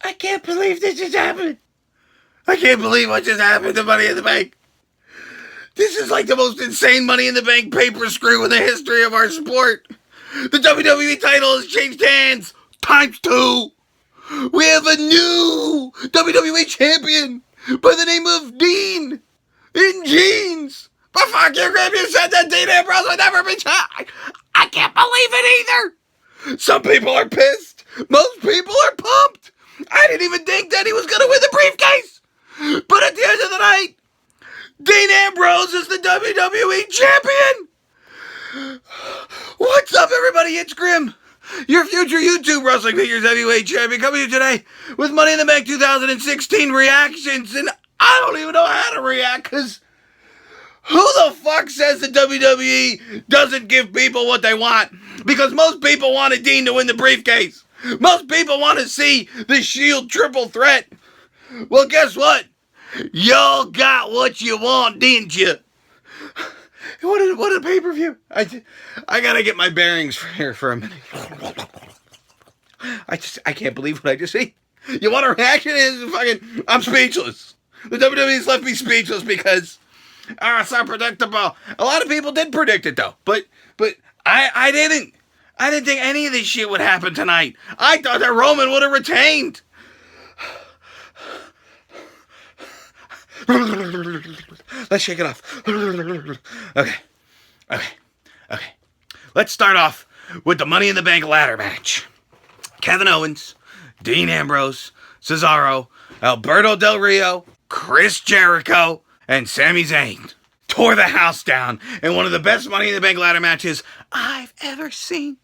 I can't believe this just happened. I can't believe what just happened to Money in the Bank. This is like the most insane Money in the Bank paper screw in the history of our sport. The WWE title has changed hands ×2. We have a new WWE champion by the name of Dean in jeans. But fuck you, Grim, you said that Dean Ambrose would never be champion. I can't believe it either. Some people are pissed. Most people are pumped. I didn't even think that he was going to win the briefcase. But at the end of the night, Dean Ambrose is the WWE champion. What's up, everybody? It's Grim, your future YouTube Wrestling Figures Heavyweight Champion, coming to you today with Money in the Bank 2016 reactions. And I don't even know how to react, because who the fuck says the WWE doesn't give people what they want? Because most people wanted Dean to win the briefcase. Most people want to see the Shield triple threat. Well, guess what? Y'all got what you want, didn't you? What a pay-per-view. I gotta get my bearings here for a minute. I can't believe what I just see. You want a reaction? I'm speechless. The WWE's left me speechless because it's not predictable. A lot of people did predict it though, but I didn't. I didn't think any of this shit would happen tonight. I thought that Roman would have retained. Let's shake it off. Okay. Let's start off with the Money in the Bank ladder match. Kevin Owens, Dean Ambrose, Cesaro, Alberto Del Rio, Chris Jericho, and Sami Zayn tore the house down in one of the best Money in the Bank ladder matches I've ever seen.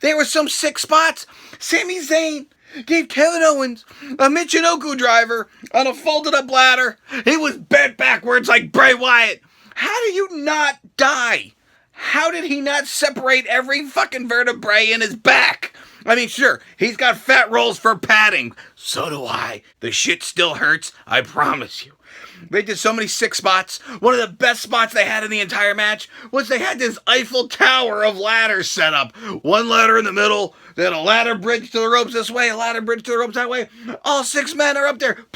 There were some sick spots. Sami Zayn gave Kevin Owens a Michinoku driver on a folded up ladder. He was bent backwards like Bray Wyatt. How do you not die? How did he not separate every fucking vertebrae in his back? I mean, sure, he's got fat rolls for padding. So do I. The shit still hurts, I promise you. They did so many sick spots. One of the best spots they had in the entire match was they had this Eiffel Tower of ladders set up. One ladder in the middle, then a ladder bridge to the ropes this way, a ladder bridge to the ropes that way. All 6 men are up there,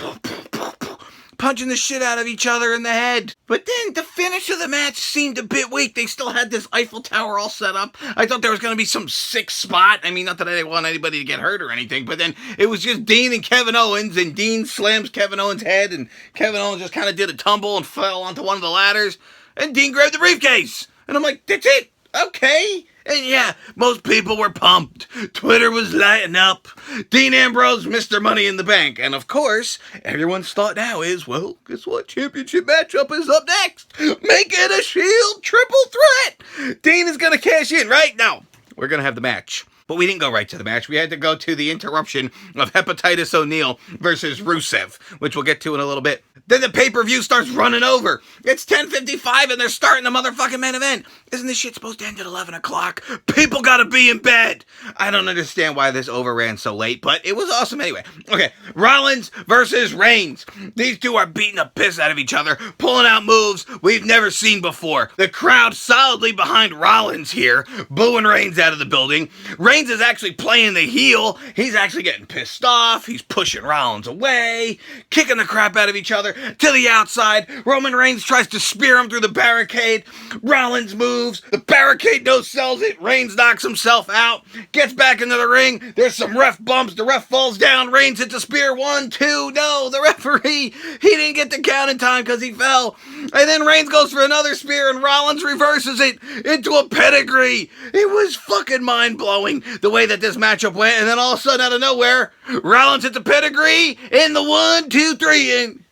punching the shit out of each other in the head. But then the finish of the match seemed a bit weak. They still had this Eiffel Tower all set up. I thought there was going to be some sick spot. I mean, not that I didn't want anybody to get hurt or anything, but then it was just Dean and Kevin Owens, and Dean slams Kevin Owens' head, and Kevin Owens just kind of did a tumble and fell onto one of the ladders, and Dean grabbed the briefcase. And I'm like, that's it. Okay. And yeah, most people were pumped. Twitter was lighting up. Dean Ambrose, Mr. Money in the Bank. And of course, everyone's thought now is, well, guess what? Championship matchup is up next. Make it a Shield triple threat. Dean is going to cash in right now. We're going to have the match. But we didn't go right to the match. We had to go to the interruption of Hepatitis O'Neil versus Rusev, which we'll get to in a little bit. Then the pay-per-view starts running over. It's 10:55 and they're starting the motherfucking main event. Isn't this shit supposed to end at 11 o'clock? People gotta be in bed. I don't understand why this overran so late, but it was awesome anyway. Okay, Rollins versus Reigns. These two are beating the piss out of each other, pulling out moves we've never seen before. The crowd solidly behind Rollins here, booing Reigns out of the building. Reigns is actually playing the heel. He's actually getting pissed off. He's pushing Rollins away, kicking the crap out of each other to the outside. Roman Reigns tries to spear him through the barricade. Rollins moves. The barricade no-sells it. Reigns knocks himself out. Gets back into the ring. There's some ref bumps. The ref falls down. Reigns hits a spear. 1, 2. No, the referee, he didn't get the count in time because he fell. And then Reigns goes for another spear and Rollins reverses it into a pedigree. It was fucking mind-blowing the way that this matchup went. And then all of a sudden, out of nowhere, Rollins hits a pedigree in the 1, 2, 3, and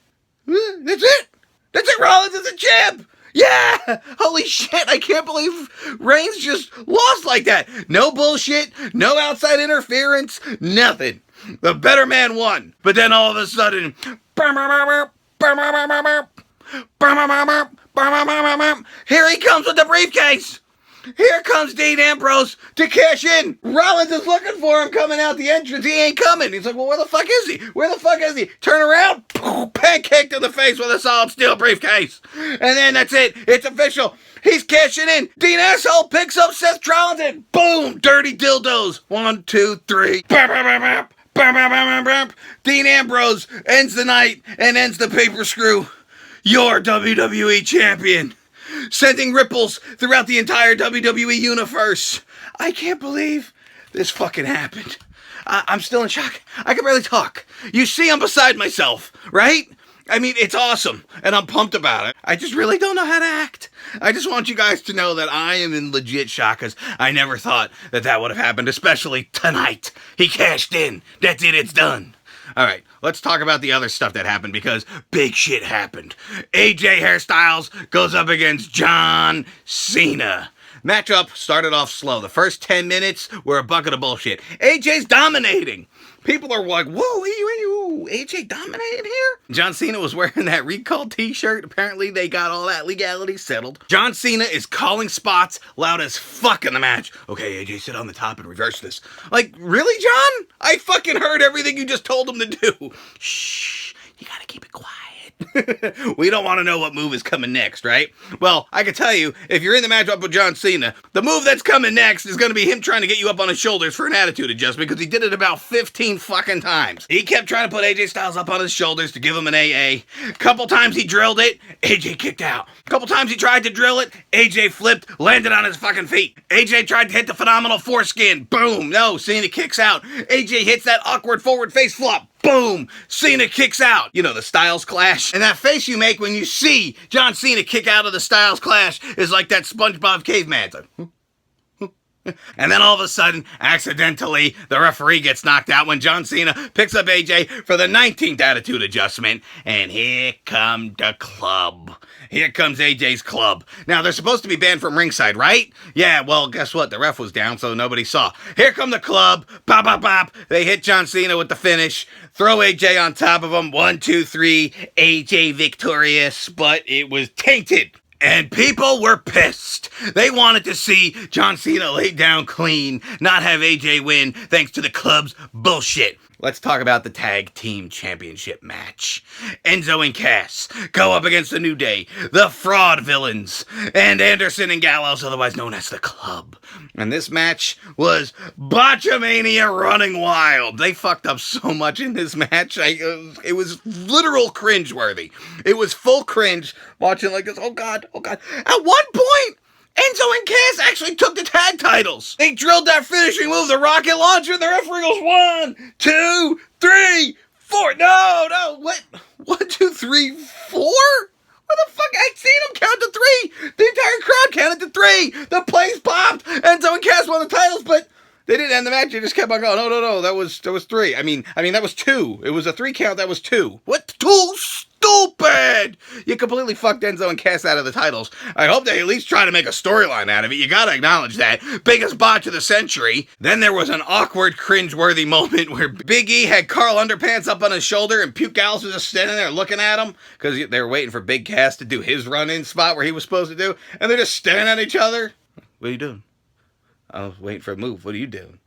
that's it. That's it. Rollins is a champ. Yeah. Holy shit. I can't believe Reigns just lost like that. No bullshit. No outside interference. Nothing. The better man won. But then all of a sudden, here he comes with the briefcase. Here comes Dean Ambrose to cash in. Rollins is looking for him coming out the entrance. He ain't coming. He's like, well, where the fuck is he? Where the fuck is he? Turn around. Pancake to the face with a solid steel briefcase. And then that's it. It's official. He's cashing in. Dean asshole picks up Seth Rollins and boom, dirty dildos. 1, 2, 3. Bam, bam, bam, bam, bam. Dean Ambrose ends the night and ends the paper screw. Your WWE champion. Sending ripples throughout the entire WWE universe. I can't believe this fucking happened. I'm still in shock. I can barely talk. You see, I'm beside myself, right? I mean, it's awesome, and I'm pumped about it. I just really don't know how to act. I just want you guys to know that I am in legit shock, because I never thought that that would have happened, especially tonight. He cashed in. That's it, it's done. All right, let's talk about the other stuff that happened, because big shit happened. AJ Hairstyles goes up against John Cena. Matchup started off slow. The first 10 minutes were a bucket of bullshit. AJ's dominating. People are like, whoa, AJ dominating here? John Cena was wearing that Recall t-shirt. Apparently they got all that legality settled. John Cena is calling spots loud as fuck in the match. Okay, AJ, sit on the top and reverse this. Like, really, John? I fucking heard everything you just told him to do. Shh, you gotta keep it quiet. We don't want to know what move is coming next, right? Well, I can tell you, if you're in the matchup with John Cena, the move that's coming next is going to be him trying to get you up on his shoulders for an attitude adjustment, because he did it about 15 fucking times. He kept trying to put AJ Styles up on his shoulders to give him an AA. Couple times he drilled it, AJ kicked out. Couple times he tried to drill it, AJ flipped, landed on his fucking feet. AJ tried to hit the phenomenal foreskin. Boom. No, Cena kicks out. AJ hits that awkward forward face flop. Boom! Cena kicks out. You know, the Styles Clash. And that face you make when you see John Cena kick out of the Styles Clash is like that SpongeBob caveman. It's like, and then all of a sudden, accidentally, the referee gets knocked out when John Cena picks up AJ for the 19th attitude adjustment. And here come the club. Here comes AJ's club. Now, they're supposed to be banned from ringside, right? Yeah, well, guess what? The ref was down, so nobody saw. Here come the club. Bop, bop, bop. They hit John Cena with the finish. Throw AJ on top of him. 1, 2, 3. AJ victorious, but it was tainted. And people were pissed. They wanted to see John Cena lay down clean, not have AJ win thanks to the club's bullshit. Let's talk about the Tag Team Championship match. Enzo and Cass go up against the New Day, the Vaudevillians, and Anderson and Gallows, otherwise known as the Club. And this match was Botchamania running wild. They fucked up so much in this match. It was literal cringeworthy. It was full cringe watching like this. Oh God, oh God. At one point, Enzo and Cass actually took the tag titles. They drilled that finishing move, the rocket launcher. The referee goes 1, 2, 3, 4. No, what? 1, 2, 3, 4? What the fuck? I seen them count to 3. The entire crowd counted to 3. The place popped. Enzo and Cass won the titles, but they didn't end the match. They just kept on going. No. That was 3. I mean, that was 2. It was a 3 count. That was 2. What? 2? Stupid! You completely fucked Enzo and Cass out of the titles. I hope they at least try to make a storyline out of it. You gotta acknowledge that. Biggest botch of the century. Then there was an awkward, cringe-worthy moment where Big E had Carl Underpants up on his shoulder and Puke Gallows was just standing there looking at him because they were waiting for Big Cass to do his run-in spot where he was supposed to do, and they're just staring at each other. What are you doing? I was waiting for a move. What are you doing?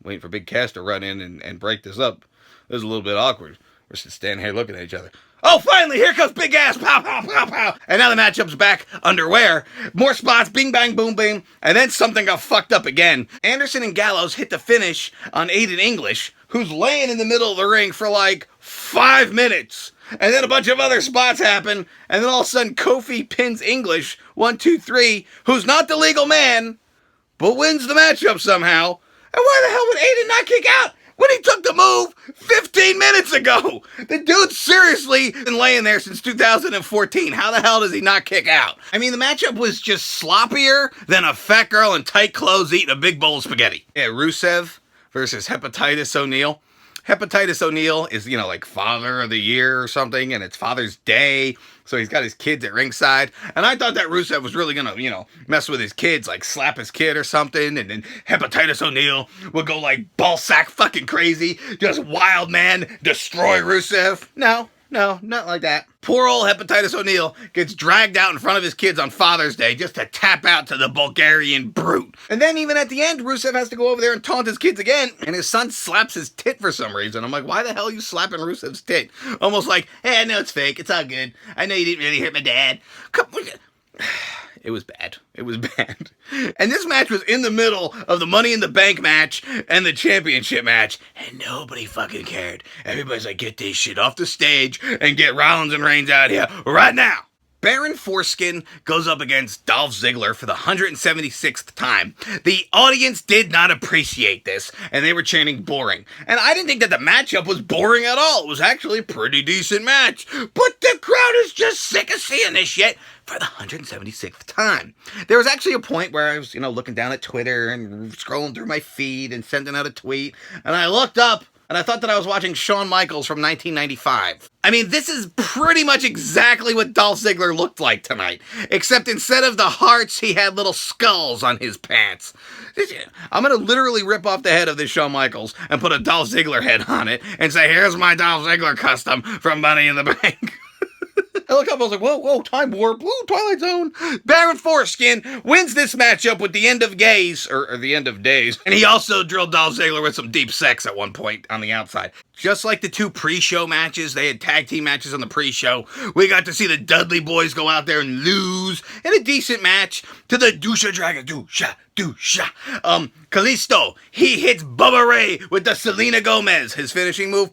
Waiting for Big Cass to run in and break this up. It was a little bit awkward. We're just standing here looking at each other. Oh, finally, here comes Big Ass, pow, pow, pow, pow. And now the matchup's back underwear. More spots, bing, bang, boom, bing. And then something got fucked up again. Anderson and Gallows hit the finish on Aiden English, who's laying in the middle of the ring for like 5 minutes. And then a bunch of other spots happen. And then all of a sudden, Kofi pins English, 1, 2, 3, who's not the legal man, but wins the matchup somehow. And why the hell would Aiden not kick out when he took the move 15 minutes ago? The dude's seriously been laying there since 2014. How the hell does he not kick out? I mean, the matchup was just sloppier than a fat girl in tight clothes eating a big bowl of spaghetti. Yeah, Rusev versus Hepatitis O'Neil. Hepatitis O'Neil is, like Father of the Year or something, and it's Father's Day, so he's got his kids at ringside. And I thought that Rusev was really gonna, mess with his kids, like slap his kid or something, and then Hepatitis O'Neil would go like ballsack fucking crazy, just wild man, destroy Rusev. No, not like that. Poor old Hepatitis O'Neil gets dragged out in front of his kids on Father's Day just to tap out to the Bulgarian brute. And then even at the end, Rusev has to go over there and taunt his kids again, and his son slaps his tit for some reason. I'm like, why the hell are you slapping Rusev's tit? Almost like, hey, I know it's fake, it's all good. I know you didn't really hurt my dad. It was bad. It was bad. And this match was in the middle of the Money in the Bank match and the championship match, and nobody fucking cared. Everybody's like, get this shit off the stage and get Rollins and Reigns out here right now. Baron Foreskin goes up against Dolph Ziggler for the 176th time. The audience did not appreciate this, and they were chanting boring. And I didn't think that the matchup was boring at all. It was actually a pretty decent match. But the crowd is just sick of seeing this shit for the 176th time. There was actually a point where I was, looking down at Twitter and scrolling through my feed and sending out a tweet, and I looked up, and I thought that I was watching Shawn Michaels from 1995. I mean, this is pretty much exactly what Dolph Ziggler looked like tonight. Except instead of the hearts, he had little skulls on his pants. I'm going to literally rip off the head of this Shawn Michaels and put a Dolph Ziggler head on it and say, here's my Dolph Ziggler custom from Money in the Bank. I looked up, I was like, whoa, time warp, Twilight Zone. Baron Foreskin wins this matchup with the end of gays, or the end of days. And he also drilled Dolph Ziggler with some deep sex at one point on the outside. Just like the two pre-show matches, they had tag team matches on the pre-show. We got to see the Dudley Boys go out there and lose in a decent match to the Dusha Dragon. Dusha. Kalisto, he hits Bubba Ray with the Selena Gomez, his finishing move.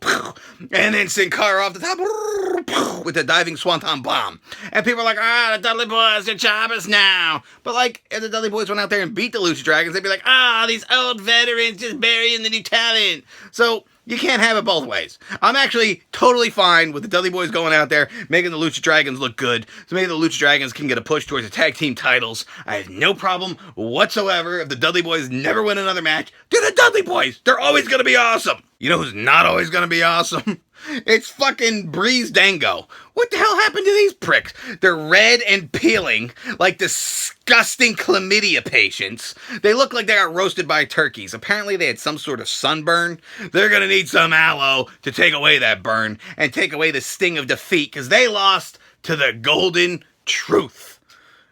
And then Sin Cara off the top with the diving Swanton Bomb. And people are like, the Dudley Boys are jobbers now. But like, if the Dudley Boys went out there and beat the Lucha Dragons, they'd be like, these old veterans just burying the new talent. So you can't have it both ways. I'm actually totally fine with the Dudley Boys going out there, making the Lucha Dragons look good, so maybe the Lucha Dragons can get a push towards the tag team titles. I have no problem whatsoever if the Dudley Boys never win another match. They're the Dudley Boys! They're always gonna be awesome! You know who's not always gonna be awesome? It's fucking Breeze Dango. What the hell happened to these pricks? They're red and peeling like disgusting chlamydia patients. They look like they got roasted by turkeys. Apparently they had some sort of sunburn. They're gonna need some aloe to take away that burn and take away the sting of defeat, because they lost to the Golden Truth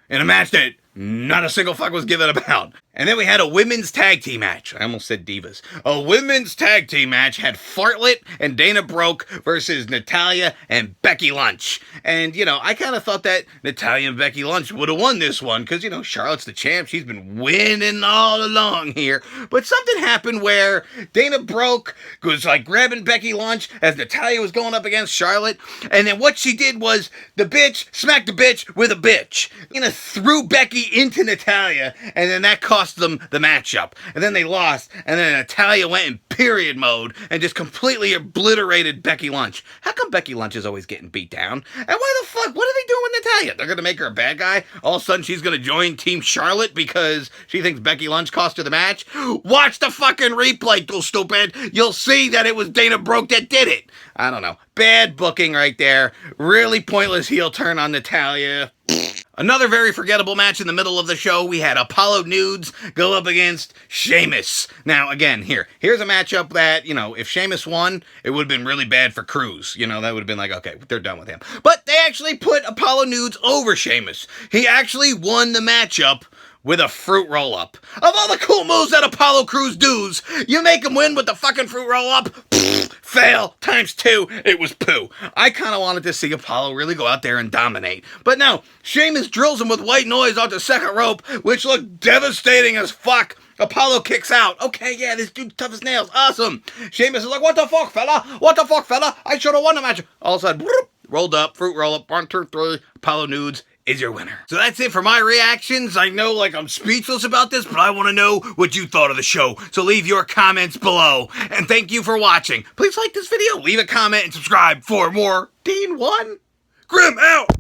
in a match that not a single fuck was given about. And then we had a women's tag team match. I almost said divas. A women's tag team match had Fartlet and Dana Brooke versus Natalya and Becky Lynch. And, I kind of thought that Natalya and Becky Lynch would have won this one because, Charlotte's the champ. She's been winning all along here. But something happened where Dana Brooke was like grabbing Becky Lynch as Natalya was going up against Charlotte. And then what she did was the bitch smacked the bitch with a bitch. Threw Becky into Natalya, and then that cost them the matchup. And then they lost, and then Natalya went in period mode and just completely obliterated Becky Lynch. How come Becky Lynch is always getting beat down? And why the fuck? What are they doing with Natalya? They're gonna make her a bad guy? All of a sudden she's gonna join Team Charlotte because she thinks Becky Lynch cost her the match? Watch the fucking replay, you stupid! You'll see that it was Dana Brooke that did it! I don't know. Bad booking right there. Really pointless heel turn on Natalya. Another very forgettable match in the middle of the show. We had Apollo Nudes go up against Sheamus. Now, again, here's a matchup that, if Sheamus won, it would have been really bad for Cruz. That would have been like, okay, they're done with him. But they actually put Apollo Nudes over Sheamus. He actually won the matchup with a fruit roll-up. Of all the cool moves that Apollo Crews does, you make him win with the fucking fruit roll-up? Fail times 2. It was poo. I kind of wanted to see Apollo really go out there and dominate. But no, Sheamus drills him with white noise off the second rope, which looked devastating as fuck. Apollo kicks out. Okay, yeah, this dude's tough as nails. Awesome. Sheamus is like, what the fuck, fella? What the fuck, fella? I should have won the match. All of a sudden, rolled up, fruit roll-up, 1, 2, 3, Apollo Nudes is your winner. So that's it for my reactions. I know I'm speechless about this, but I want to know what you thought of the show. So leave your comments below. And thank you for watching. Please like this video, leave a comment, and subscribe for more Dean 1. Grim out!